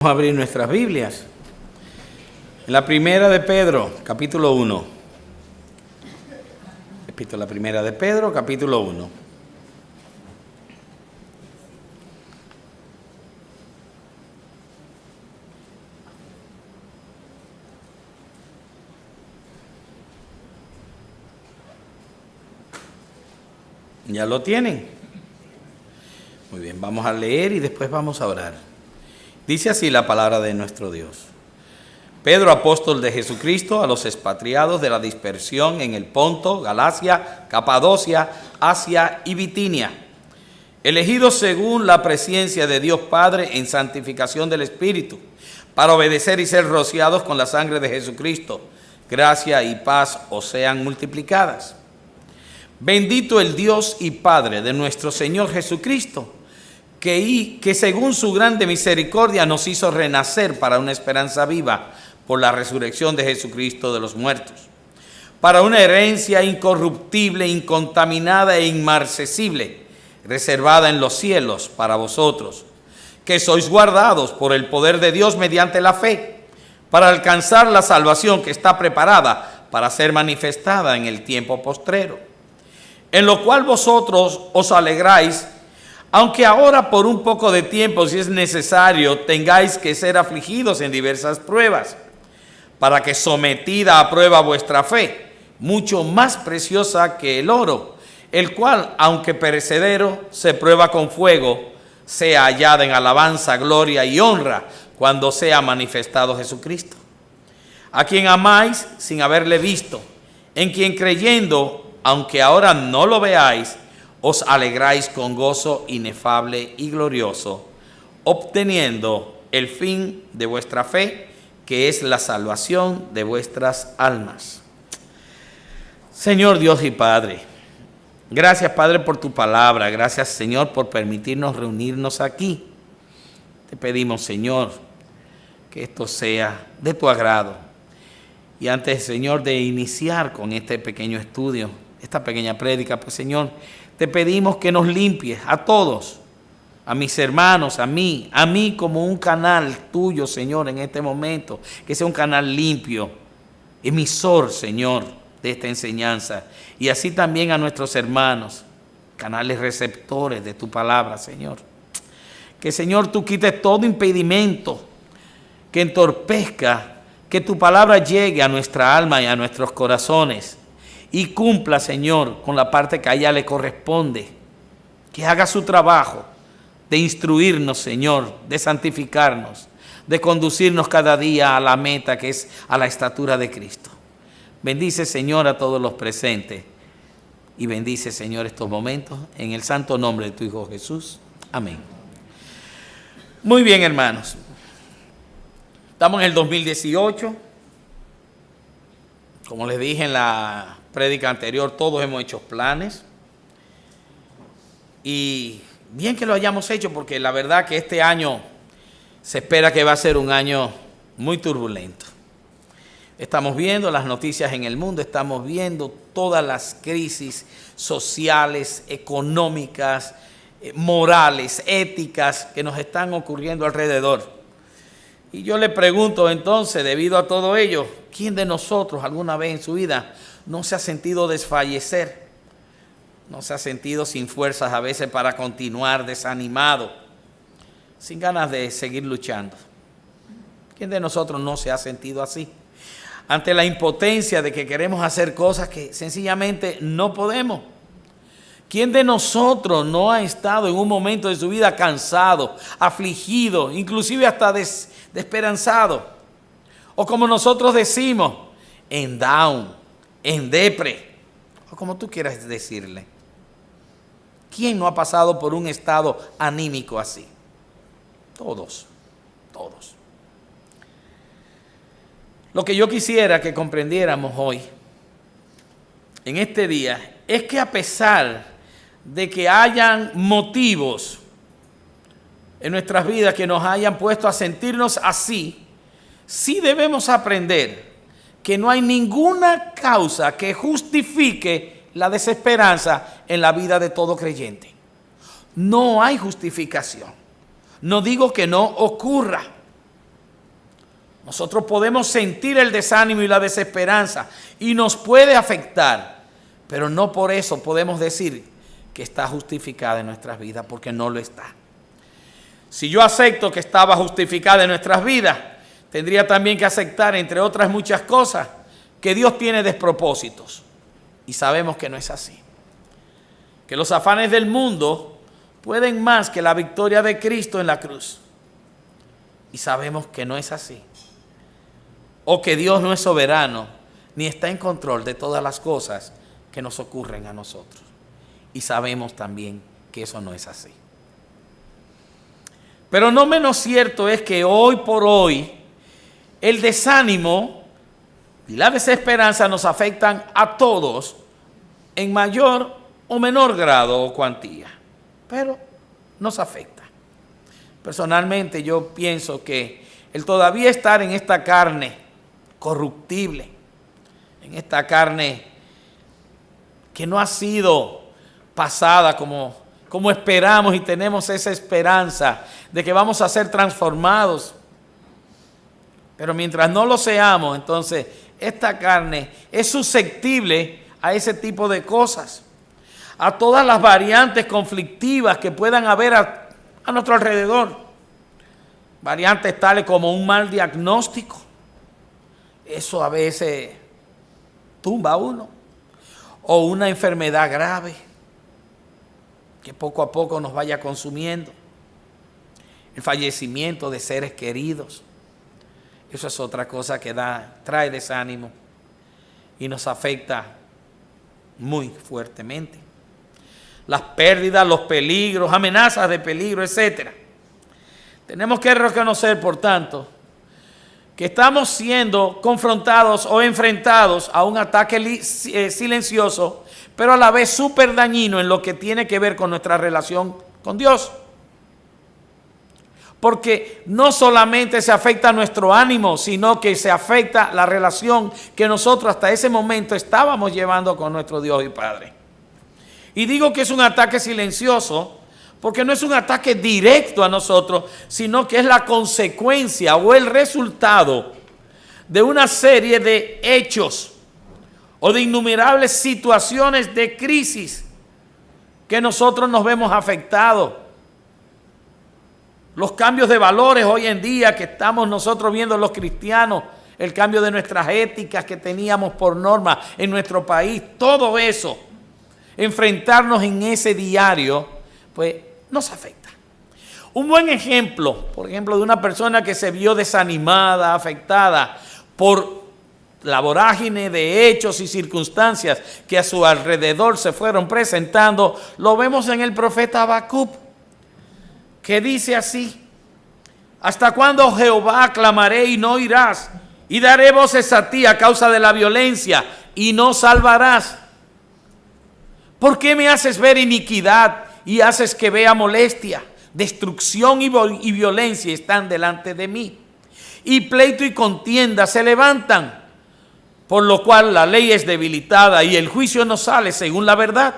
Vamos a abrir nuestras Biblias. En la primera de Pedro, capítulo 1. Repito, la primera de Pedro, capítulo 1. ¿Ya lo tienen? Muy bien, vamos a leer y después vamos a orar. Dice así la palabra de nuestro Dios. Pedro, apóstol de Jesucristo, a los expatriados de la dispersión en el Ponto, Galacia, Capadocia, Asia y Bitinia, elegidos según la presencia de Dios Padre en santificación del Espíritu, para obedecer y ser rociados con la sangre de Jesucristo. Gracia y paz os sean multiplicadas. Bendito el Dios y Padre de nuestro Señor Jesucristo, que según su grande misericordia nos hizo renacer para una esperanza viva por la resurrección de Jesucristo de los muertos, para una herencia incorruptible, incontaminada e inmarcesible, reservada en los cielos para vosotros, que sois guardados por el poder de Dios mediante la fe, para alcanzar la salvación que está preparada para ser manifestada en el tiempo postrero, en lo cual vosotros os alegráis, aunque ahora por un poco de tiempo, si es necesario, tengáis que ser afligidos en diversas pruebas, para que sometida a prueba vuestra fe, mucho más preciosa que el oro, el cual, aunque perecedero, se prueba con fuego, sea hallada en alabanza, gloria y honra, cuando sea manifestado Jesucristo, a quien amáis sin haberle visto, en quien creyendo, aunque ahora no lo veáis, os alegráis con gozo inefable y glorioso, obteniendo el fin de vuestra fe, que es la salvación de vuestras almas. Señor Dios y Padre, gracias Padre por tu palabra, gracias Señor por permitirnos reunirnos aquí. Te pedimos Señor que esto sea de tu agrado. Y antes Señor de iniciar con este pequeño estudio, esta pequeña prédica, pues Señor, te pedimos que nos limpies a todos, a mis hermanos, a mí como un canal tuyo, Señor, en este momento, que sea un canal limpio, emisor, Señor, de esta enseñanza, y así también a nuestros hermanos, canales receptores de tu palabra, Señor. Que, Señor, tú quites todo impedimento que entorpezca que tu palabra llegue a nuestra alma y a nuestros corazones, y cumpla, Señor, con la parte que a ella le corresponde, que haga su trabajo de instruirnos, Señor, de santificarnos, de conducirnos cada día a la meta que es a la estatura de Cristo. Bendice, Señor, a todos los presentes y bendice, Señor, estos momentos en el santo nombre de tu Hijo Jesús. Amén. Muy bien, hermanos. Estamos en el 2018. Como les dije en la prédica anterior, todos hemos hecho planes. Y bien que lo hayamos hecho, porque la verdad que este año se espera que va a ser un año muy turbulento. Estamos viendo las noticias en el mundo, estamos viendo todas las crisis sociales, económicas, morales, éticas que nos están ocurriendo alrededor. Y yo le pregunto entonces, debido a todo ello, ¿quién de nosotros alguna vez en su vida no se ha sentido desfallecer? ¿No se ha sentido sin fuerzas a veces para continuar, desanimado, sin ganas de seguir luchando? ¿Quién de nosotros no se ha sentido así? Ante la impotencia de que queremos hacer cosas que sencillamente no podemos. ¿Quién de nosotros no ha estado en un momento de su vida cansado, afligido, inclusive hasta desesperanzado? O como nosotros decimos, en down, en depre, o como tú quieras decirle. ¿Quién no ha pasado por un estado anímico así? Todos, todos. Lo que yo quisiera que comprendiéramos hoy, en este día, es que a pesar de que hayan motivos en nuestras vidas que nos hayan puesto a sentirnos así, sí debemos aprender que no hay ninguna causa que justifique la desesperanza en la vida de todo creyente. No hay justificación. No digo que no ocurra, Nosotros podemos sentir el desánimo y la desesperanza y nos puede afectar, pero no por eso podemos decir que está justificada en nuestras vidas, porque no lo está. Si yo acepto que estaba justificada en nuestras vidas, tendría también que aceptar, entre otras muchas cosas, que Dios tiene despropósitos. Y sabemos que no es así. Que los afanes del mundo pueden más que la victoria de Cristo en la cruz. Y sabemos que no es así. O que Dios no es soberano, ni está en control de todas las cosas que nos ocurren a nosotros. Y sabemos también que eso no es así. Pero no menos cierto es que hoy por hoy el desánimo y la desesperanza nos afectan a todos en mayor o menor grado o cuantía, pero nos afecta. Personalmente yo pienso que el todavía estar en esta carne corruptible, en esta carne que no ha sido pasada como esperamos y tenemos esa esperanza de que vamos a ser transformados. Pero mientras no lo seamos, entonces esta carne es susceptible a ese tipo de cosas, a todas las variantes conflictivas que puedan haber a nuestro alrededor. Variantes tales como un mal diagnóstico. Eso a veces tumba a uno. O una enfermedad grave que poco a poco nos vaya consumiendo. El fallecimiento de seres queridos. Eso es otra cosa que trae desánimo y nos afecta muy fuertemente. Las pérdidas, los peligros, amenazas de peligro, etc. Tenemos que reconocer, por tanto, que estamos siendo confrontados o enfrentados a un ataque silencioso, pero a la vez súper dañino en lo que tiene que ver con nuestra relación con Dios. Porque no solamente se afecta nuestro ánimo, sino que se afecta la relación que nosotros hasta ese momento estábamos llevando con nuestro Dios y Padre. Y digo que es un ataque silencioso porque no es un ataque directo a nosotros, sino que es la consecuencia o el resultado de una serie de hechos o de innumerables situaciones de crisis que nosotros nos vemos afectados. Los cambios de valores hoy en día que estamos nosotros viendo los cristianos, el cambio de nuestras éticas que teníamos por norma en nuestro país, todo eso, enfrentarnos en ese diario, pues nos afecta. Un buen ejemplo, por ejemplo, de una persona que se vio desanimada, afectada por la vorágine de hechos y circunstancias que a su alrededor se fueron presentando, lo vemos en el profeta Habacuc, que dice así: ¿hasta cuándo, Jehová, clamaré y no oirás? Y daré voces a ti a causa de la violencia y no salvarás. ¿Por qué me haces ver iniquidad y haces que vea molestia? Destrucción y violencia están delante de mí, y pleito y contienda se levantan, por lo cual la ley es debilitada y el juicio no sale según la verdad.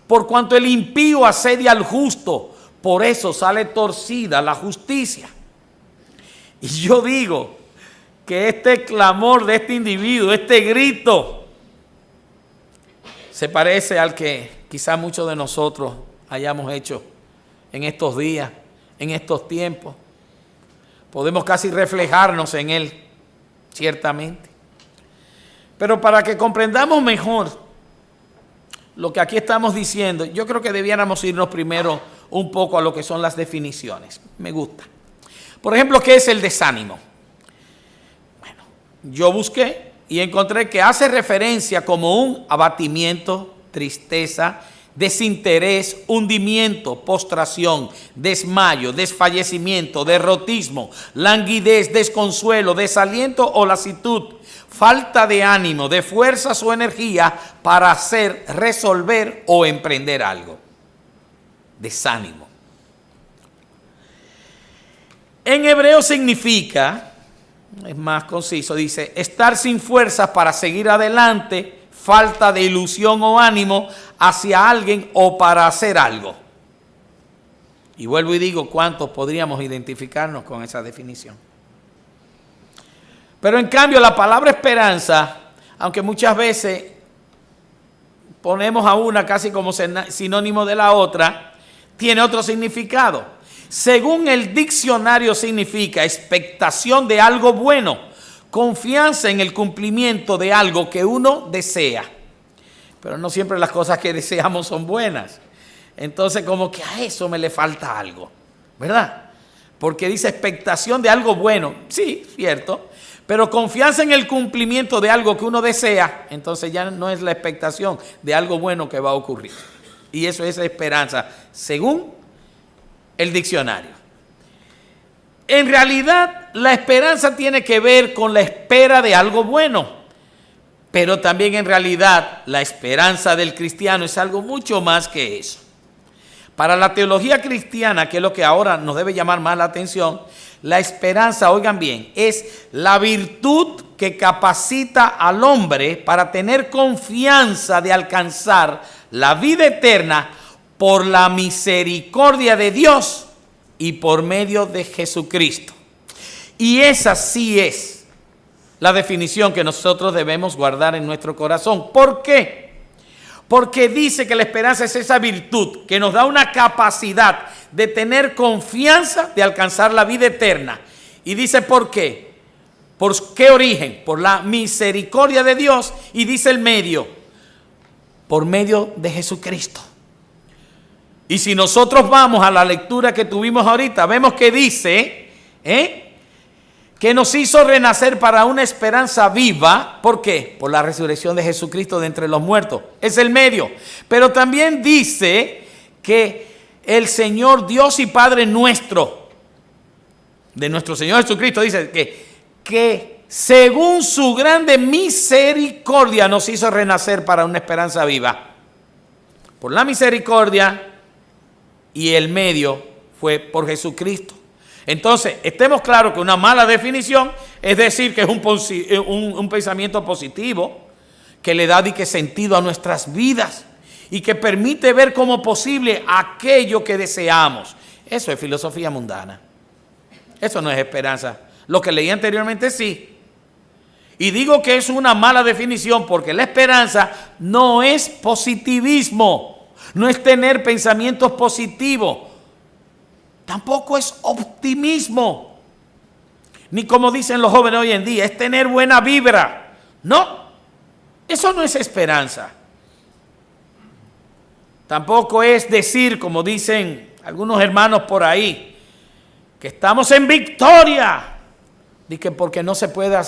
Por cuanto el impío asedia al justo, por eso sale torcida la justicia. Y yo digo que este clamor de este individuo, este grito, se parece al que quizá muchos de nosotros hayamos hecho en estos días, en estos tiempos. Podemos casi reflejarnos en él, ciertamente. Pero para que comprendamos mejor lo que aquí estamos diciendo, yo creo que debiéramos irnos primero un poco a lo que son las definiciones. Me gusta. Por ejemplo, ¿qué es el desánimo? Bueno, yo busqué y encontré que hace referencia como un abatimiento, tristeza, desinterés, hundimiento, postración, desmayo, desfallecimiento, derrotismo, languidez, desconsuelo, desaliento o lasitud, falta de ánimo, de fuerzas o energía para hacer, resolver o emprender algo. Desánimo. En hebreo significa, es más conciso, dice, estar sin fuerzas para seguir adelante, falta de ilusión o ánimo hacia alguien o para hacer algo. Y vuelvo y digo, ¿cuántos podríamos identificarnos con esa definición? Pero en cambio la palabra esperanza, aunque muchas veces ponemos a una casi como sinónimo de la otra, tiene otro significado. Según el diccionario significa expectación de algo bueno, confianza en el cumplimiento de algo que uno desea. Pero no siempre las cosas que deseamos son buenas. Entonces como que a eso me le falta algo, ¿verdad? Porque dice expectación de algo bueno, sí, cierto, pero confianza en el cumplimiento de algo que uno desea, entonces ya no es la expectación de algo bueno que va a ocurrir. Y eso es esperanza, según el diccionario. En realidad, la esperanza tiene que ver con la espera de algo bueno, pero también en realidad la esperanza del cristiano es algo mucho más que eso. Para la teología cristiana, que es lo que ahora nos debe llamar más la atención, la esperanza, oigan bien, es la virtud que capacita al hombre para tener confianza de alcanzar la vida eterna por la misericordia de Dios y por medio de Jesucristo. Y esa sí es la definición que nosotros debemos guardar en nuestro corazón. ¿Por qué? Porque dice que la esperanza es esa virtud que nos da una capacidad de tener confianza de alcanzar la vida eterna. Y dice ¿por qué? ¿Por qué origen? Por la misericordia de Dios. Y dice el medio, por medio de Jesucristo. Y si nosotros vamos a la lectura que tuvimos ahorita, vemos que dice que nos hizo renacer para una esperanza viva. ¿Por qué? Por la resurrección de Jesucristo de entre los muertos. Es el medio. Pero también dice que el Señor Dios y Padre nuestro, de nuestro Señor Jesucristo, dice que según su grande misericordia nos hizo renacer para una esperanza viva. Por la misericordia y el medio fue por Jesucristo. Entonces, estemos claros que una mala definición es decir que es un pensamiento positivo que le da sentido a nuestras vidas y que permite ver como posible aquello que deseamos. Eso es filosofía mundana. Eso no es esperanza. Lo que leí anteriormente sí. Y digo que es una mala definición porque la esperanza no es positivismo, no es tener pensamientos positivos. Tampoco es optimismo, ni como dicen los jóvenes hoy en día, es tener buena vibra. No, eso no es esperanza. Tampoco es decir, como dicen algunos hermanos por ahí, que estamos en victoria. Dice porque no se pueda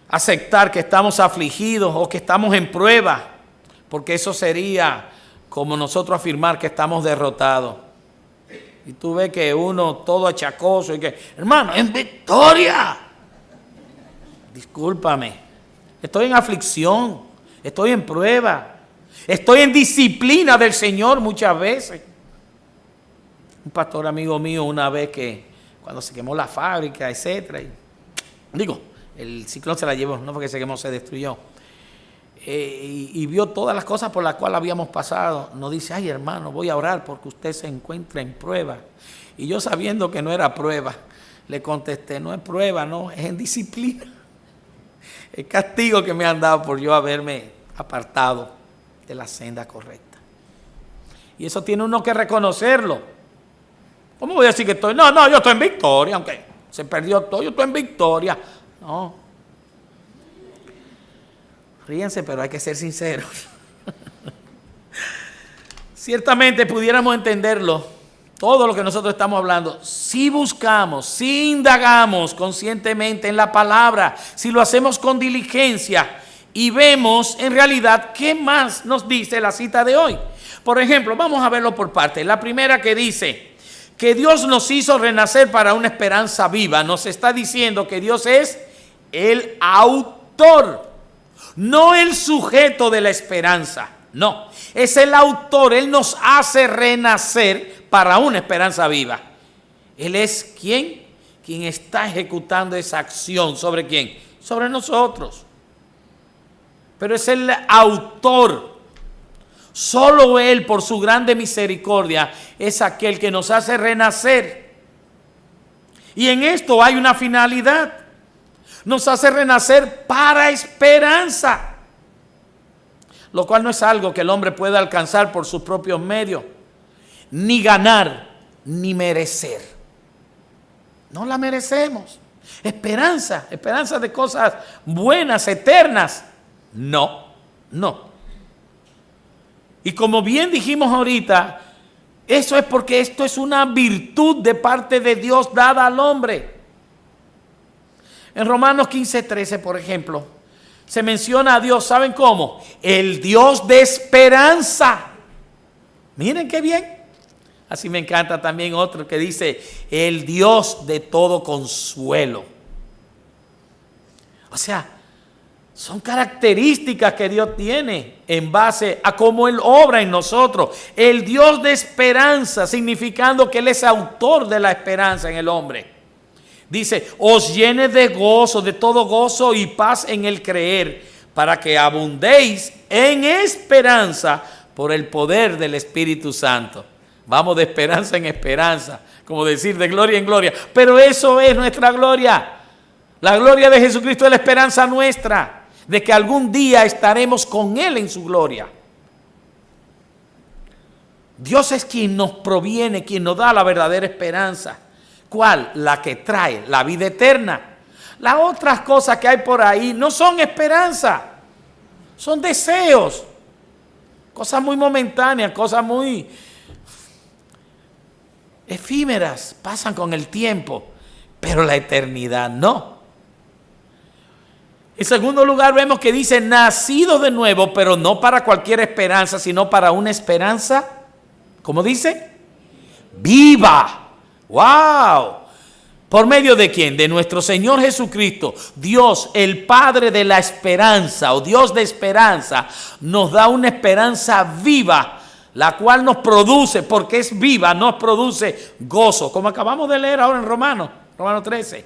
aceptar que estamos afligidos o que estamos en prueba, porque eso sería como nosotros afirmar que estamos derrotados. Y tú ves que uno todo achacoso y que, hermano, en victoria. Discúlpame, estoy en aflicción, estoy en prueba, estoy en disciplina del Señor muchas veces. Un pastor amigo mío una vez que cuando se quemó la fábrica, etcétera, el ciclón se la llevó, no fue que se quemó, se destruyó. Y vio todas las cosas por las cuales habíamos pasado, nos dice, ay hermano, voy a orar porque usted se encuentra en prueba. Y yo sabiendo que no era prueba, le contesté, no es prueba, no, es en disciplina. El castigo que me han dado por yo haberme apartado de la senda correcta. Y eso tiene uno que reconocerlo. ¿Cómo voy a decir que estoy? No, yo estoy en victoria, aunque se perdió todo, yo estoy en victoria. No. Ríense, pero hay que ser sinceros. Ciertamente pudiéramos entenderlo, todo lo que nosotros estamos hablando, si buscamos, si indagamos conscientemente en la palabra, si lo hacemos con diligencia y vemos en realidad qué más nos dice la cita de hoy. Por ejemplo, vamos a verlo por partes. La primera que dice que Dios nos hizo renacer para una esperanza viva, nos está diciendo que Dios es el autor. No el sujeto de la esperanza, no. Es el autor, Él nos hace renacer para una esperanza viva. Él es ¿quién? Quien está ejecutando esa acción. ¿Sobre quién? Sobre nosotros. Pero es el autor. Solo Él, por su grande misericordia, es aquel que nos hace renacer. Y en esto hay una finalidad. Nos hace renacer para esperanza, lo cual no es algo que el hombre pueda alcanzar por sus propios medios, ni ganar, ni merecer. No la merecemos. Esperanza de cosas buenas, eternas. No. Y como bien dijimos ahorita, eso es porque esto es una virtud de parte de Dios dada al hombre. En Romanos 15:13, por ejemplo, se menciona a Dios, ¿saben cómo? El Dios de esperanza. Miren qué bien. Así me encanta también otro que dice, el Dios de todo consuelo. O sea, son características que Dios tiene en base a cómo Él obra en nosotros. El Dios de esperanza, significando que Él es autor de la esperanza en el hombre. Dice, os llene de gozo, de todo gozo y paz en el creer, para que abundéis en esperanza por el poder del Espíritu Santo. Vamos de esperanza en esperanza, como decir de gloria en gloria. Pero eso es nuestra gloria. La gloria de Jesucristo es la esperanza nuestra, de que algún día estaremos con Él en su gloria. Dios es quien nos proviene, quien nos da la verdadera esperanza. ¿Cuál? La que trae la vida eterna. Las otras cosas que hay por ahí no son esperanza, son deseos, cosas muy momentáneas, cosas muy efímeras, pasan con el tiempo, pero la eternidad no. En segundo lugar vemos que dice nacidos de nuevo, pero no para cualquier esperanza, sino para una esperanza, ¿cómo dice? Viva. ¡Wow! ¿Por medio de quién? De nuestro Señor Jesucristo. Dios, el Padre de la esperanza, o Dios de esperanza, nos da una esperanza viva, la cual nos produce, porque es viva, nos produce gozo, como acabamos de leer ahora en Romanos 13.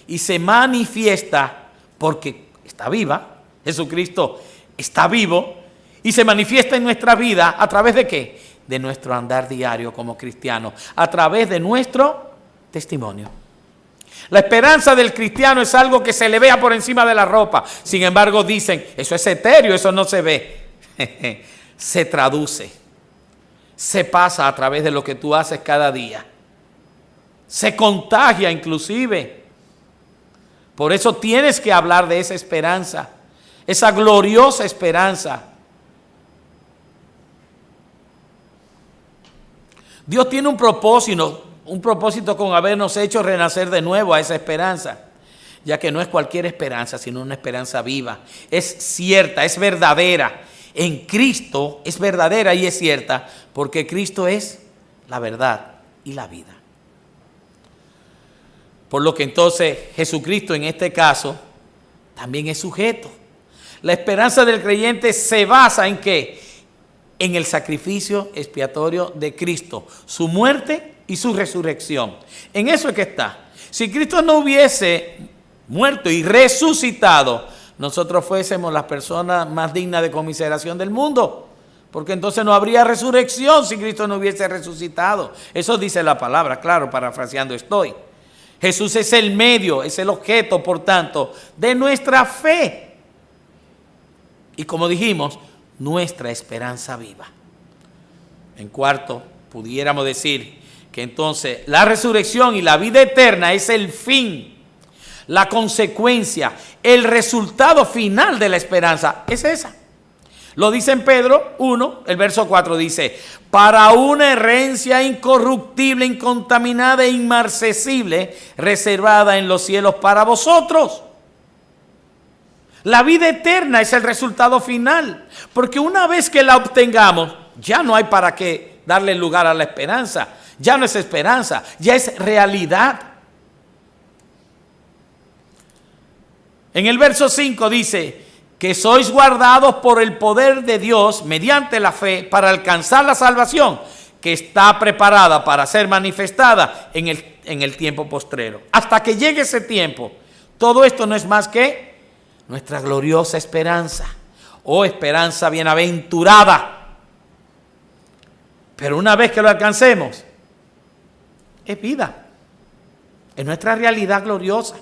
Y se manifiesta porque está viva, Jesucristo está vivo, y se manifiesta en nuestra vida a través de ¿qué? De nuestro andar diario como cristianos, a través de nuestro testimonio. La esperanza del cristiano es algo que se le vea por encima de la ropa. Sin embargo, dicen, eso es etéreo, eso no se ve. Se traduce, se pasa a través de lo que tú haces cada día. Se contagia inclusive. Por eso tienes que hablar de esa esperanza, esa gloriosa esperanza. Dios tiene un propósito con habernos hecho renacer de nuevo a esa esperanza, ya que no es cualquier esperanza, sino una esperanza viva. Es cierta, es verdadera. En Cristo es verdadera y es cierta, porque Cristo es la verdad y la vida. Por lo que entonces Jesucristo en este caso también es sujeto. La esperanza del creyente se basa ¿en qué? En el sacrificio expiatorio de Cristo, su muerte y su resurrección. En eso es que está. Si Cristo no hubiese muerto y resucitado, nosotros fuésemos las personas más dignas de conmiseración del mundo, porque entonces no habría resurrección si Cristo no hubiese resucitado. Eso dice la palabra, claro, parafraseando estoy. Jesús es el medio, es el objeto, por tanto, de nuestra fe. Y como dijimos, nuestra esperanza viva. En cuarto, pudiéramos decir que entonces la resurrección y la vida eterna es el fin, la consecuencia, el resultado final de la esperanza. Es esa. Lo dice en Pedro 1, el verso 4 dice, para una herencia incorruptible, incontaminada e inmarcesible, reservada en los cielos para vosotros. La vida eterna es el resultado final, porque una vez que la obtengamos, ya no hay para qué darle lugar a la esperanza. Ya no es esperanza, ya es realidad. En el verso 5 dice que sois guardados por el poder de Dios mediante la fe para alcanzar la salvación que está preparada para ser manifestada en el tiempo postrero. Hasta que llegue ese tiempo, todo esto no es más que nuestra gloriosa esperanza, o esperanza bienaventurada. Pero una vez que lo alcancemos, es vida. Es nuestra realidad gloriosa.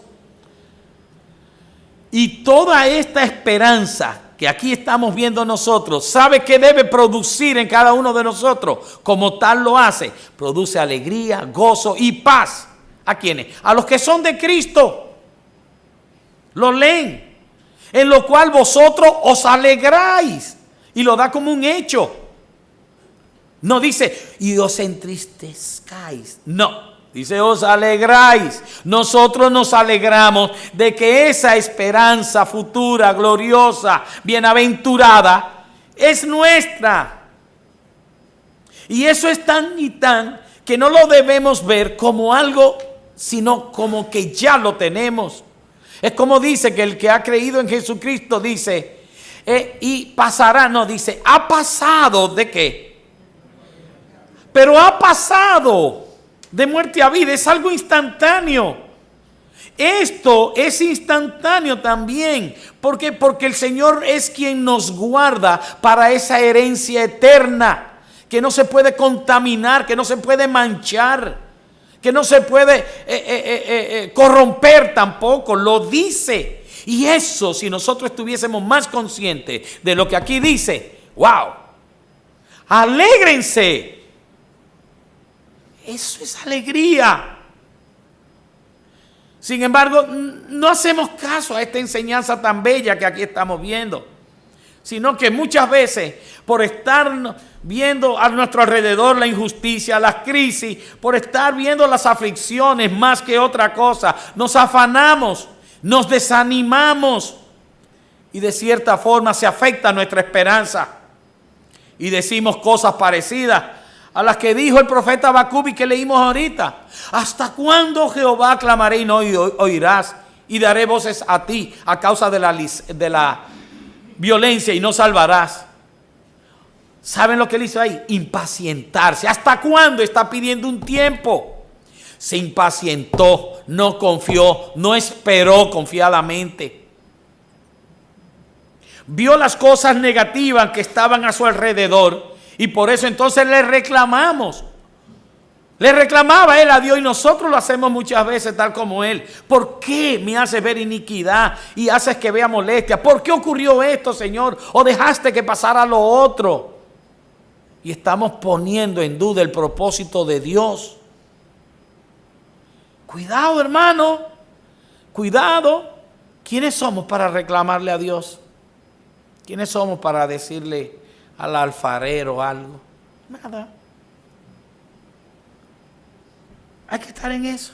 Y toda esta esperanza que aquí estamos viendo nosotros, ¿sabe qué debe producir en cada uno de nosotros? Como tal lo hace. Produce alegría, gozo y paz. ¿A quiénes? A los que son de Cristo. Lo leen. En lo cual vosotros os alegráis. Y lo da como un hecho. No dice, y os entristezcáis. No. Dice, os alegráis. Nosotros nos alegramos de que esa esperanza futura, gloriosa, bienaventurada, es nuestra. Y eso es tan y tan que no lo debemos ver como algo, sino como que ya lo tenemos. Es como dice que el que ha creído en Jesucristo dice, y pasará, no, dice, ha pasado ¿de qué? Pero ha pasado de muerte a vida, es algo instantáneo. Esto es instantáneo también. ¿Por qué? Porque el Señor es quien nos guarda para esa herencia eterna, que no se puede contaminar, que no se puede manchar, que no se puede corromper tampoco, lo dice. Y eso, si nosotros estuviésemos más conscientes de lo que aquí dice, ¡wow! ¡Alégrense! Eso es alegría. Sin embargo, no hacemos caso a esta enseñanza tan bella que aquí estamos viendo, sino que muchas veces, por estar viendo a nuestro alrededor la injusticia, las crisis, por estar viendo las aflicciones más que otra cosa, nos afanamos, nos desanimamos y de cierta forma se afecta nuestra esperanza y decimos cosas parecidas a las que dijo el profeta Habacuc y que leímos ahorita. ¿Hasta cuándo, Jehová, clamaré y no oirás? Y daré voces a ti a causa de la violencia y no salvarás. ¿Saben lo que él hizo ahí? Impacientarse. ¿Hasta cuándo? Está pidiendo un tiempo. Se impacientó, no confió, no esperó confiadamente. Vio las cosas negativas que estaban a su alrededor. Y por eso entonces le reclamamos. Le reclamaba él a Dios y nosotros lo hacemos muchas veces tal como él. ¿Por qué me haces ver iniquidad y haces que vea molestia? ¿Por qué ocurrió esto, Señor? ¿O dejaste que pasara lo otro? Y estamos poniendo en duda el propósito de Dios. Cuidado, hermano. Cuidado. ¿Quiénes somos para reclamarle a Dios? ¿Quiénes somos para decirle al alfarero algo? Nada. Hay que estar en eso.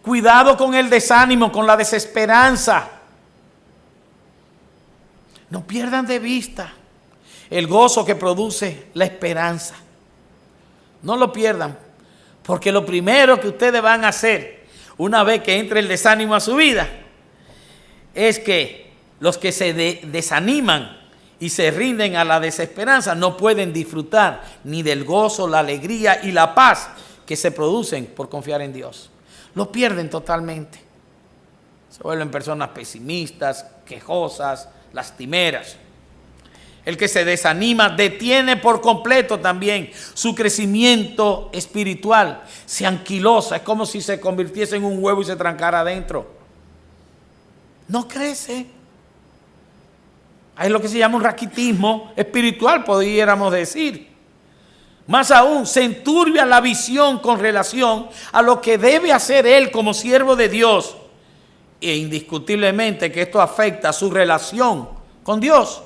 Cuidado con el desánimo, con la desesperanza. No pierdan de vista el gozo que produce la esperanza. No lo pierdan, porque lo primero que ustedes van a hacer una vez que entre el desánimo a su vida es que los que se desaniman y se rinden a la desesperanza no pueden disfrutar ni del gozo, la alegría y la paz que se producen por confiar en Dios. Lo pierden totalmente. Se vuelven personas pesimistas, quejosas, lastimeras. El que se desanima detiene por completo también su crecimiento espiritual. Se anquilosa, es como si se convirtiese en un huevo y se trancara adentro. No crece. Hay lo que se llama un raquitismo espiritual, podríamos decir. Más aún, se enturbia la visión con relación a lo que debe hacer él como siervo de Dios. E indiscutiblemente que esto afecta a su relación con Dios.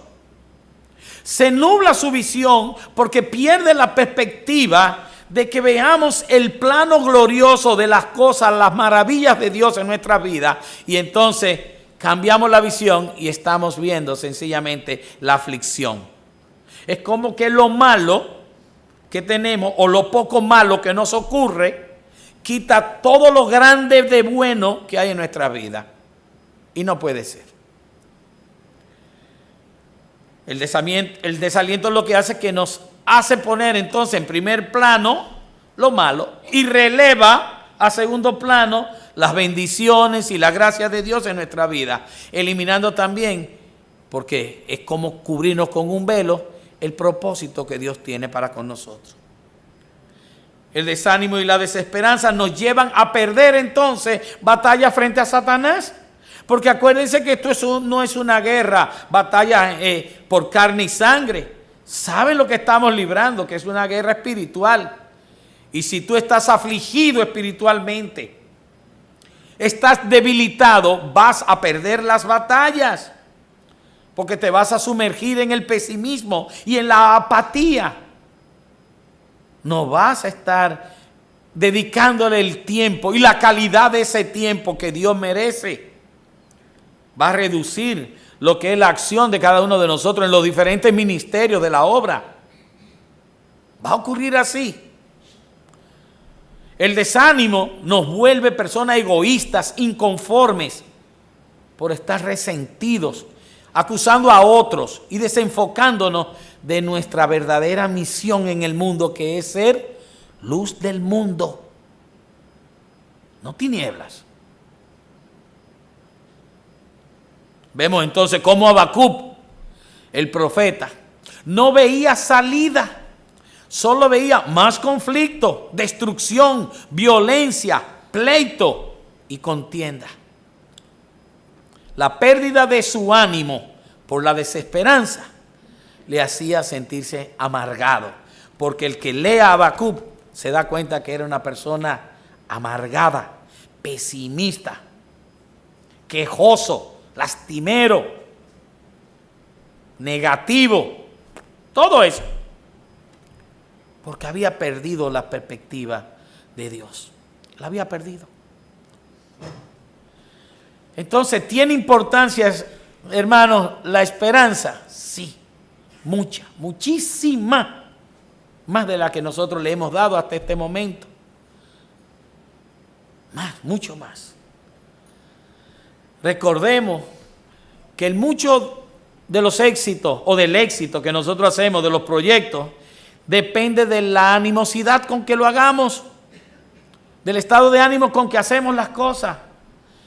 Se nubla su visión porque pierde la perspectiva de que veamos el plano glorioso de las cosas, las maravillas de Dios en nuestra vida. Y entonces cambiamos la visión y estamos viendo sencillamente la aflicción. Es como que lo malo que tenemos o lo poco malo que nos ocurre quita todo lo grande de bueno que hay en nuestra vida. Y no puede ser. El desaliento es lo que hace que nos hace poner entonces en primer plano lo malo y releva a segundo plano las bendiciones y la gracia de Dios en nuestra vida, eliminando también, porque es como cubrirnos con un velo, el propósito que Dios tiene para con nosotros. el desánimo y la desesperanza nos llevan a perder entonces batalla frente a Satanás. Porque acuérdense que esto no es una guerra, batalla por carne y sangre. Saben lo que estamos librando, que es una guerra espiritual. Y si tú estás afligido espiritualmente, estás debilitado, vas a perder las batallas. Porque te vas a sumergir en el pesimismo y en la apatía. No vas a estar dedicándole el tiempo y la calidad de ese tiempo que Dios merece. Va a reducir lo que es la acción de cada uno de nosotros en los diferentes ministerios de la obra. Va a ocurrir así. El desánimo nos vuelve personas egoístas, inconformes, por estar resentidos, acusando a otros y desenfocándonos de nuestra verdadera misión en el mundo, que es ser luz del mundo, no tinieblas. Vemos entonces cómo Habacuc, el profeta, no veía salida, solo veía más conflicto, destrucción, violencia, pleito y contienda. La pérdida de su ánimo por la desesperanza le hacía sentirse amargado, porque el que lee a Habacuc se da cuenta que era una persona amargada, pesimista, quejoso, lastimero, negativo, todo eso, porque había perdido la perspectiva de Dios, la había perdido. Entonces, ¿tiene importancia, hermanos, la esperanza? Sí, mucha, muchísima, más de la que nosotros le hemos dado hasta este momento. Más, mucho más. Recordemos que mucho de los éxitos o del éxito que nosotros hacemos, de los proyectos, depende de la animosidad con que lo hagamos, del estado de ánimo con que hacemos las cosas,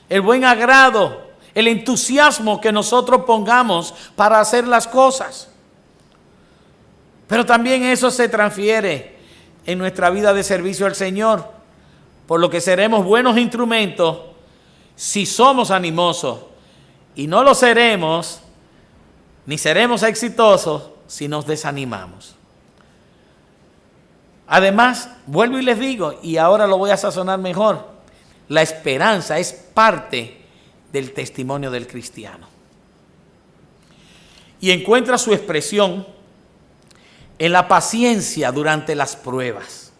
el buen agrado, el entusiasmo que nosotros pongamos para hacer las cosas. Pero también eso se transfiere en nuestra vida de servicio al Señor, por lo que seremos buenos instrumentos si somos animosos, y no lo seremos, ni seremos exitosos si nos desanimamos. Además, vuelvo y les digo, y ahora lo voy a sazonar mejor, la esperanza es parte del testimonio del cristiano. Y encuentra su expresión en la paciencia durante las pruebas.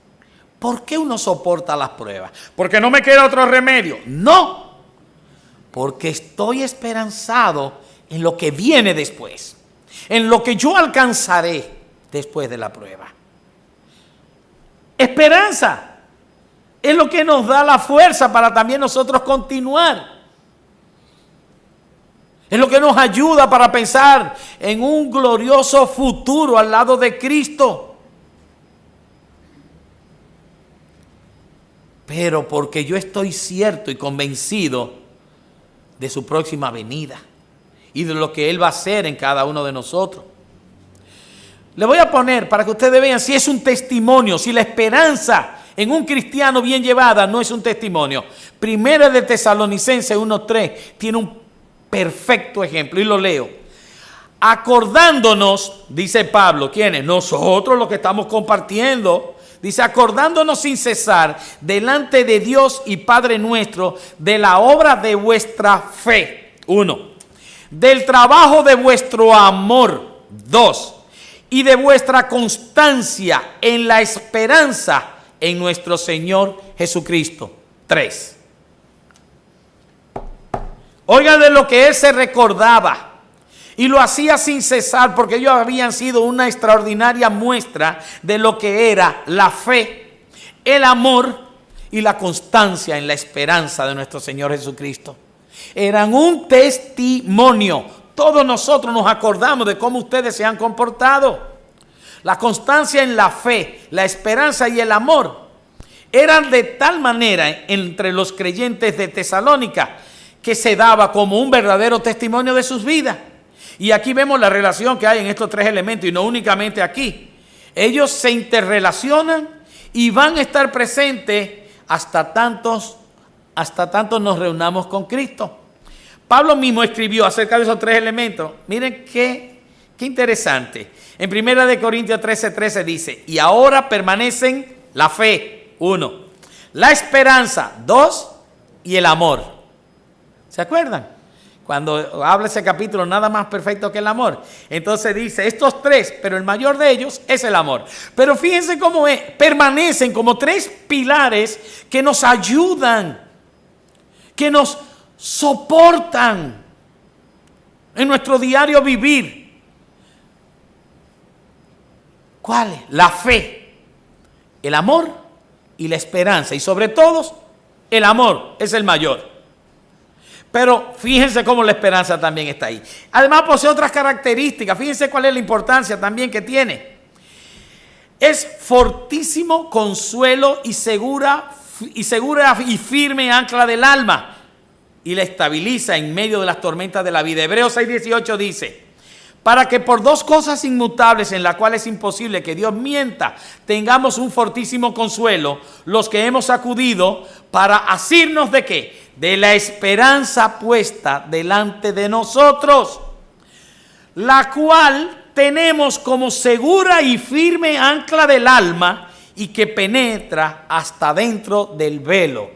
¿Por qué uno soporta las pruebas? ¿Porque no me queda otro remedio? No, porque estoy esperanzado en lo que viene después, en lo que yo alcanzaré después de la prueba. Esperanza es lo que nos da la fuerza para también nosotros continuar. Es lo que nos ayuda para pensar en un glorioso futuro al lado de Cristo. Pero porque yo estoy cierto y convencido de su próxima venida y de lo que Él va a hacer en cada uno de nosotros. Le voy a poner para que ustedes vean si es un testimonio, si la esperanza en un cristiano bien llevada no es un testimonio. Primera de Tesalonicenses 1:3 tiene un perfecto ejemplo y lo leo. Acordándonos, dice Pablo, ¿quiénes? Nosotros los que estamos compartiendo. Dice, acordándonos sin cesar delante de Dios y Padre nuestro de la obra de vuestra fe. 1. Del trabajo de vuestro amor. 2. Y de vuestra constancia en la esperanza en nuestro Señor Jesucristo. 3. Oigan de lo que él se recordaba. Y lo hacía sin cesar porque ellos habían sido una extraordinaria muestra de lo que era la fe, el amor y la constancia en la esperanza de nuestro Señor Jesucristo. Eran un testimonio. Todos nosotros nos acordamos de cómo ustedes se han comportado. La constancia en la fe, la esperanza y el amor eran de tal manera entre los creyentes de Tesalónica que se daba como un verdadero testimonio de sus vidas. Y aquí vemos la relación que hay en estos tres elementos y no únicamente aquí. Ellos se interrelacionan y van a estar presentes hasta tanto nos reunamos con Cristo. Pablo mismo escribió acerca de esos tres elementos. Miren qué interesante. En 1 Corintios 13:13 dice, y ahora permanecen la fe, 1, la esperanza, 2, y el amor. ¿Se acuerdan? Cuando habla ese capítulo, nada más perfecto que el amor. Entonces dice, estos tres, pero el mayor de ellos es el amor. Pero fíjense cómo permanecen como tres pilares que nos ayudan, que nos soportan en nuestro diario vivir. ¿Cuáles? La fe, el amor y la esperanza. Y sobre todo, el amor es el mayor. Pero fíjense cómo la esperanza también está ahí. Además posee otras características. Fíjense cuál es la importancia también que tiene. Es fortísimo consuelo y segura y firme ancla del alma. Y la estabiliza en medio de las tormentas de la vida. Hebreos 6:18 dice, para que por dos cosas inmutables en las cuales es imposible que Dios mienta, tengamos un fortísimo consuelo, los que hemos acudido para asirnos de ¿qué? De la esperanza puesta delante de nosotros, la cual tenemos como segura y firme ancla del alma y que penetra hasta dentro del velo.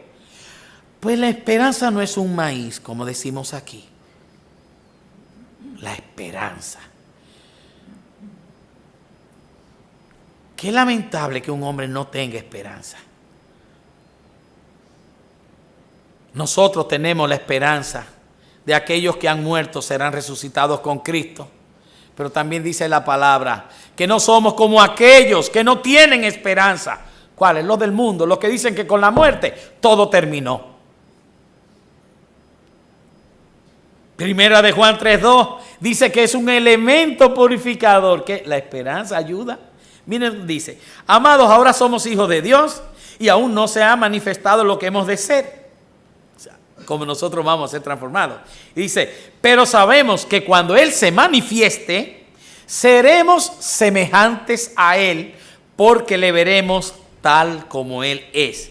Pues la esperanza no es un maíz, como decimos aquí. La esperanza. Qué lamentable que un hombre no tenga esperanza. Nosotros tenemos la esperanza de aquellos que han muerto serán resucitados con Cristo. Pero también dice la palabra que no somos como aquellos que no tienen esperanza. ¿Cuáles? Los del mundo, los que dicen que con la muerte todo terminó. Primera de Juan 3:2 dice que es un elemento purificador, que la esperanza ayuda. Miren, dice, amados, ahora somos hijos de Dios y aún no se ha manifestado lo que hemos de ser. O sea, como nosotros vamos a ser transformados. Y dice, pero sabemos que cuando Él se manifieste, seremos semejantes a Él porque le veremos tal como Él es.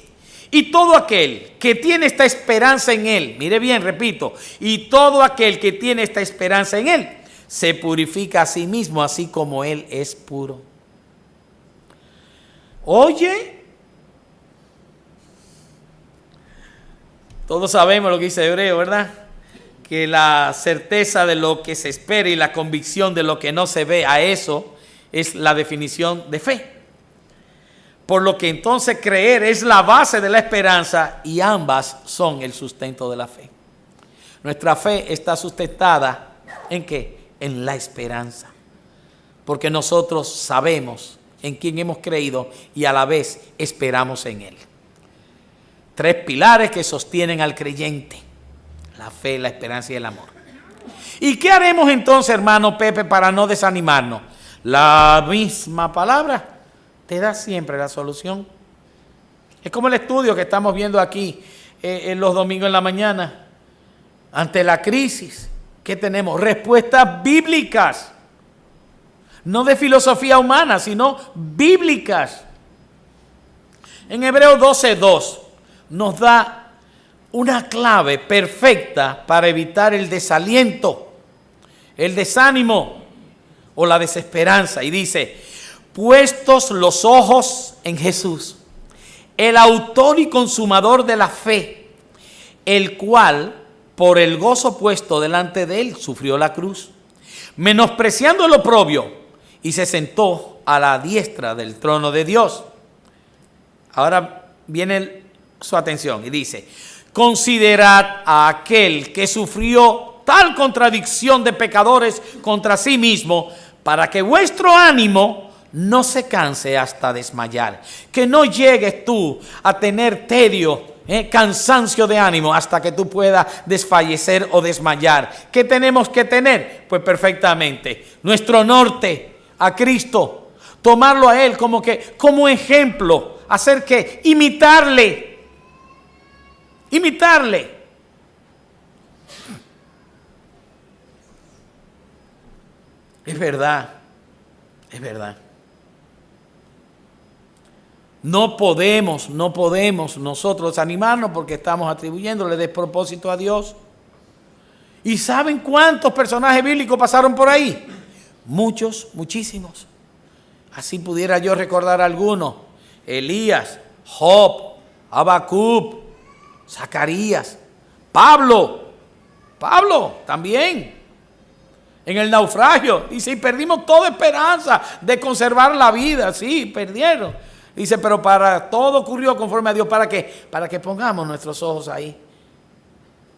Y todo aquel que tiene esta esperanza en Él, mire bien, repito, y todo aquel que tiene esta esperanza en Él, se purifica a sí mismo, así como Él es puro. Oye, todos sabemos lo que dice Hebreo, ¿verdad? Que la certeza de lo que se espera y la convicción de lo que no se ve, a eso es la definición de fe. Por lo que entonces creer es la base de la esperanza y ambas son el sustento de la fe. Nuestra fe está sustentada ¿en qué? En la esperanza. Porque nosotros sabemos en quién hemos creído y a la vez esperamos en Él. Tres pilares que sostienen al creyente: la fe, la esperanza y el amor. ¿Y qué haremos entonces, hermano Pepe, para no desanimarnos? La misma palabra te da siempre la solución. Es como el estudio que estamos viendo aquí en los domingos en la mañana. Ante la crisis, ¿qué tenemos? Respuestas bíblicas. No de filosofía humana, sino bíblicas. En Hebreos 12:2 nos da una clave perfecta para evitar el desaliento, el desánimo o la desesperanza. Y dice, puestos los ojos en Jesús, el autor y consumador de la fe, el cual, por el gozo puesto delante de él, sufrió la cruz, menospreciando el oprobio, y se sentó a la diestra del trono de Dios. Ahora viene su atención y dice, considerad a aquel que sufrió tal contradicción de pecadores contra sí mismo, para que vuestro ánimo no se canse hasta desmayar. Que no llegues tú a tener tedio, cansancio de ánimo hasta que tú puedas desfallecer o desmayar. ¿Qué tenemos que tener? Pues perfectamente nuestro norte a Cristo, tomarlo a Él como ejemplo, hacer que imitarle. Es verdad. No podemos nosotros desanimarnos porque estamos atribuyéndole despropósito a Dios. ¿Y saben cuántos personajes bíblicos pasaron por ahí? Muchos, muchísimos. Así pudiera yo recordar algunos. Elías, Job, Habacuc, Zacarías, Pablo también. En el naufragio, dice, y perdimos toda esperanza de conservar la vida. Sí, perdieron. Dice, pero para todo ocurrió conforme a Dios. ¿Para qué? Para que pongamos nuestros ojos ahí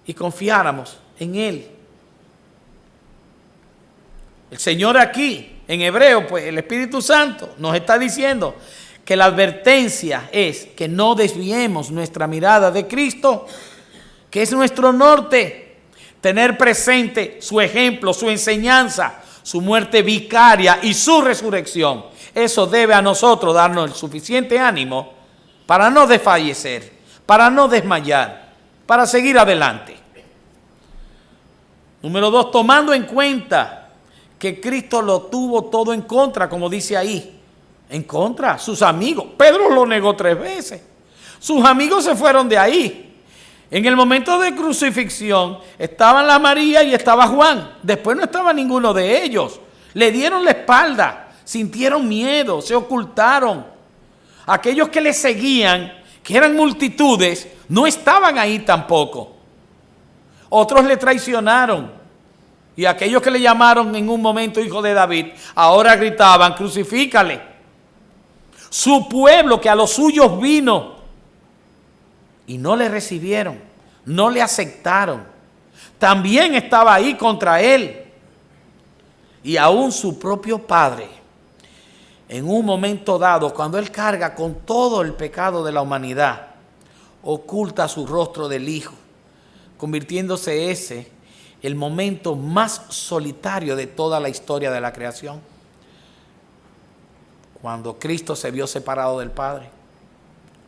y confiáramos en Él. El Señor aquí, en hebreo, pues el Espíritu Santo nos está diciendo que la advertencia es que no desviemos nuestra mirada de Cristo, que es nuestro norte. Tener presente su ejemplo, su enseñanza, su muerte vicaria y su resurrección. Eso debe a nosotros darnos el suficiente ánimo para no desfallecer, para no desmayar, para seguir adelante. Número 2, tomando en cuenta que Cristo lo tuvo todo en contra, como dice ahí. En contra, sus amigos. Pedro lo negó 3 veces. Sus amigos se fueron de ahí. En el momento de crucifixión estaban la María y estaba Juan. Después no estaba ninguno de ellos. Le dieron la espalda, sintieron miedo, se ocultaron. Aquellos que le seguían, que eran multitudes, no estaban ahí tampoco. Otros le traicionaron. Y aquellos que le llamaron en un momento hijo de David, ahora gritaban, crucifícale. Su pueblo que a los suyos vino y no le recibieron, no le aceptaron, también estaba ahí contra él. Y aún su propio padre, en un momento dado, cuando él carga con todo el pecado de la humanidad, oculta su rostro del Hijo, convirtiéndose ese el momento más solitario de toda la historia de la creación. Cuando Cristo se vio separado del Padre,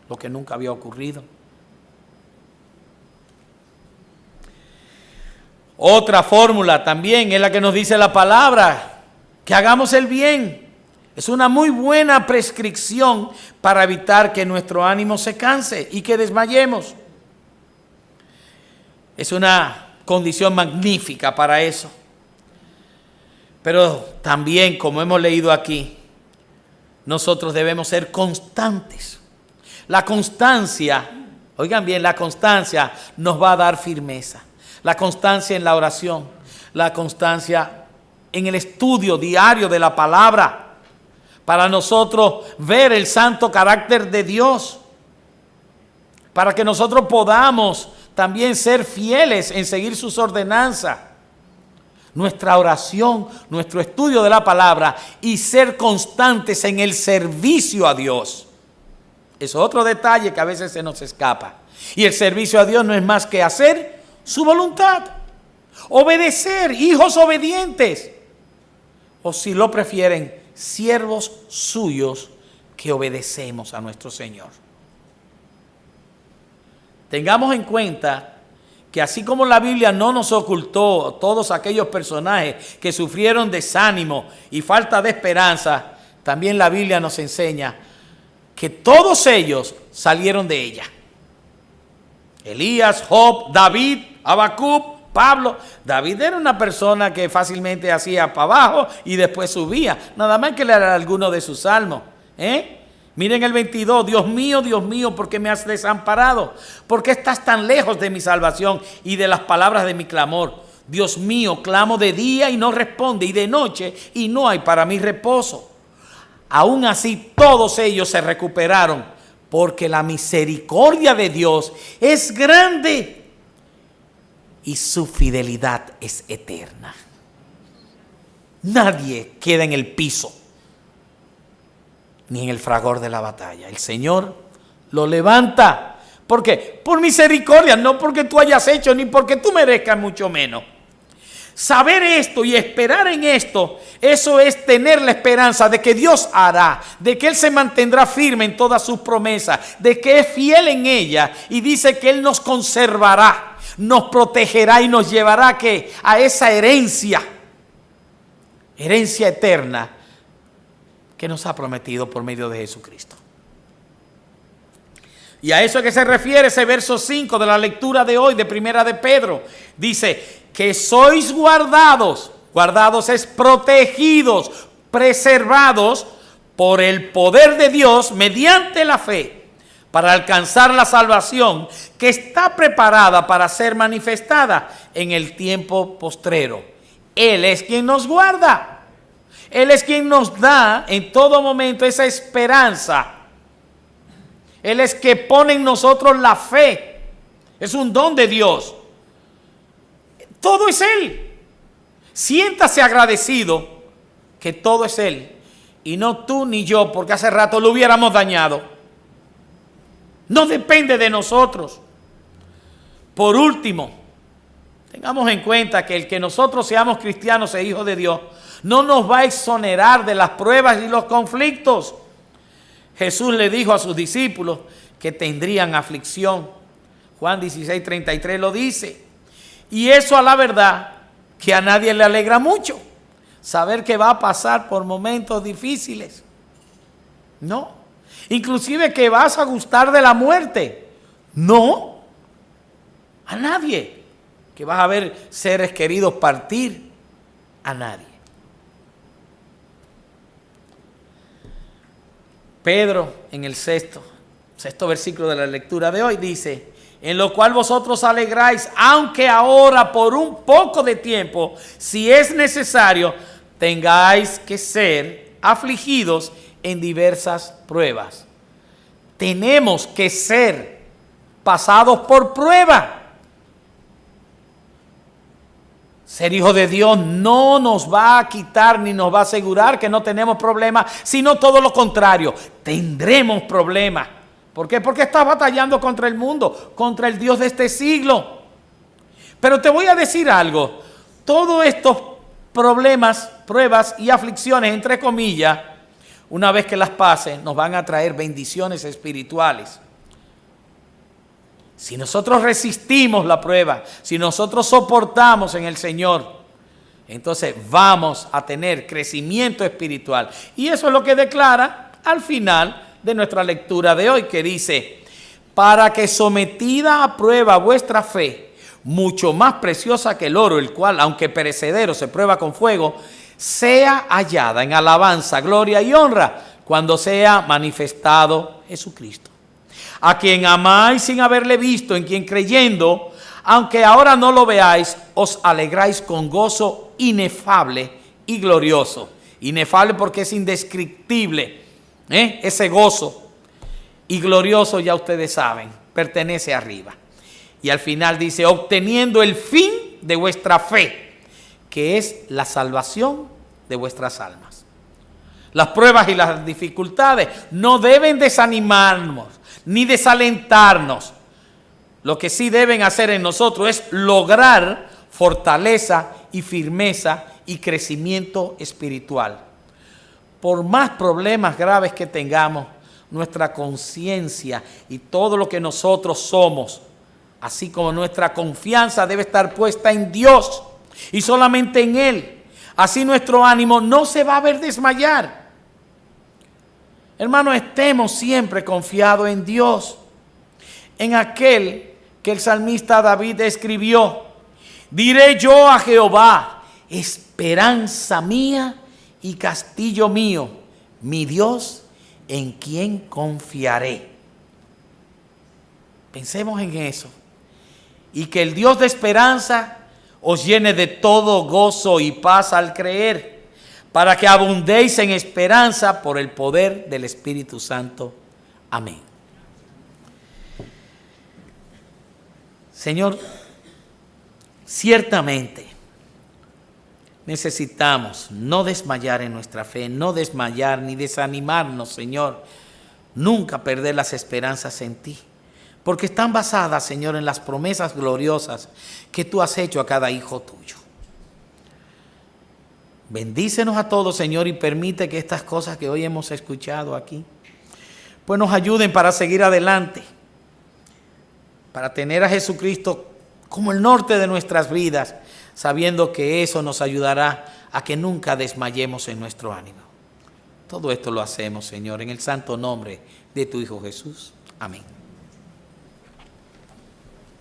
lo que nunca había ocurrido. Otra fórmula también es la que nos dice la palabra, que hagamos el bien. Es una muy buena prescripción para evitar que nuestro ánimo se canse y que desmayemos. Es una condición magnífica para eso. Pero también, como hemos leído aquí, nosotros debemos ser constantes. La constancia, oigan bien, la constancia nos va a dar firmeza. La constancia en la oración, la constancia en el estudio diario de la palabra, para nosotros ver el santo carácter de Dios, para que nosotros podamos también ser fieles en seguir sus ordenanzas. Nuestra oración, nuestro estudio de la palabra y ser constantes en el servicio a Dios. Es otro detalle que a veces se nos escapa. Y el servicio a Dios no es más que hacer su voluntad, obedecer, hijos obedientes, o si lo prefieren, siervos suyos que obedecemos a nuestro Señor. Tengamos en cuenta que así como la Biblia no nos ocultó todos aquellos personajes que sufrieron desánimo y falta de esperanza, también la Biblia nos enseña que todos ellos salieron de ella. Elías, Job, David, Habacuc, Pablo. David era una persona que fácilmente hacía para abajo y después subía. Nada más que leer alguno de sus salmos. Miren el 22. Dios mío, ¿por qué me has desamparado? ¿Por qué estás tan lejos de mi salvación y de las palabras de mi clamor? Dios mío, clamo de día y no responde, y de noche y no hay para mí reposo. Aún así todos ellos se recuperaron, porque la misericordia de Dios es grande y su fidelidad es eterna. Nadie queda en el piso ni en el fragor de la batalla. El Señor lo levanta. ¿Por qué? Por misericordia, no porque tú hayas hecho ni porque tú merezcas, mucho menos. Saber esto y esperar en esto, eso es tener la esperanza de que Dios hará, de que Él se mantendrá firme en todas sus promesas, de que es fiel en ella y dice que Él nos conservará, nos protegerá y nos llevará a esa herencia eterna que nos ha prometido por medio de Jesucristo. Y a eso es que se refiere ese verso 5 de la lectura de hoy de Primera de Pedro. Dice que sois guardados, guardados es protegidos, preservados por el poder de Dios mediante la fe, para alcanzar la salvación que está preparada para ser manifestada en el tiempo postrero. Él es quien nos guarda. Él es quien nos da en todo momento esa esperanza. Él es que pone en nosotros la fe. Es un don de Dios. Todo es Él. Siéntase agradecido que todo es Él. Y no tú ni yo, porque hace rato lo hubiéramos dañado. No depende de nosotros. Por último, tengamos en cuenta que el que nosotros seamos cristianos e hijos de Dios no nos va a exonerar de las pruebas y los conflictos. Jesús le dijo a sus discípulos que tendrían aflicción. Juan 16:33 lo dice. Y eso, a la verdad, que a nadie le alegra mucho. Saber que va a pasar por momentos difíciles. No. Inclusive que vas a gustar de la muerte. No. A nadie. Que vas a ver seres queridos partir. A nadie. Pedro, en el sexto versículo de la lectura de hoy, dice: en lo cual vosotros alegráis, aunque ahora por un poco de tiempo, si es necesario, tengáis que ser afligidos en diversas pruebas. Tenemos que ser pasados por prueba. Ser hijo de Dios no nos va a quitar ni nos va a asegurar que no tenemos problemas, sino todo lo contrario, tendremos problemas. ¿Por qué? Porque estás batallando contra el mundo, contra el Dios de este siglo. Pero te voy a decir algo, todos estos problemas, pruebas y aflicciones, entre comillas, una vez que las pasen, nos van a traer bendiciones espirituales. Si nosotros resistimos la prueba, si nosotros soportamos en el Señor, entonces vamos a tener crecimiento espiritual. Y eso es lo que declara al final de nuestra lectura de hoy, que dice: para que sometida a prueba vuestra fe, mucho más preciosa que el oro, el cual, aunque perecedero, se prueba con fuego, sea hallada en alabanza, gloria y honra, cuando sea manifestado Jesucristo. A quien amáis sin haberle visto, en quien creyendo, aunque ahora no lo veáis, os alegráis con gozo inefable y glorioso. Inefable porque es indescriptible, ese gozo. Y glorioso, ya ustedes saben, pertenece arriba. Y al final dice: obteniendo el fin de vuestra fe, que es la salvación de vuestras almas. Las pruebas y las dificultades no deben desanimarnos ni desalentarnos. Lo que sí deben hacer en nosotros es lograr fortaleza y firmeza y crecimiento espiritual. Por más problemas graves que tengamos, nuestra conciencia y todo lo que nosotros somos, así como nuestra confianza, debe estar puesta en Dios y solamente en Él. Así nuestro ánimo no se va a ver desmayar. Hermanos, estemos siempre confiados en Dios, en aquel que el salmista David escribió: diré yo a Jehová, esperanza mía y castillo mío, mi Dios en quien confiaré. Pensemos en eso. Y que el Dios de esperanza os llene de todo gozo y paz al creer, para que abundéis en esperanza por el poder del Espíritu Santo. Amén. Señor, ciertamente necesitamos no desmayar en nuestra fe, no desmayar ni desanimarnos, Señor. Nunca perder las esperanzas en ti, porque están basadas, Señor, en las promesas gloriosas que tú has hecho a cada hijo tuyo. Bendícenos a todos, Señor, y permite que estas cosas que hoy hemos escuchado aquí, pues nos ayuden para seguir adelante, para tener a Jesucristo como el norte de nuestras vidas, sabiendo que eso nos ayudará a que nunca desmayemos en nuestro ánimo. Todo esto lo hacemos, Señor, en el santo nombre de tu Hijo Jesús. Amén.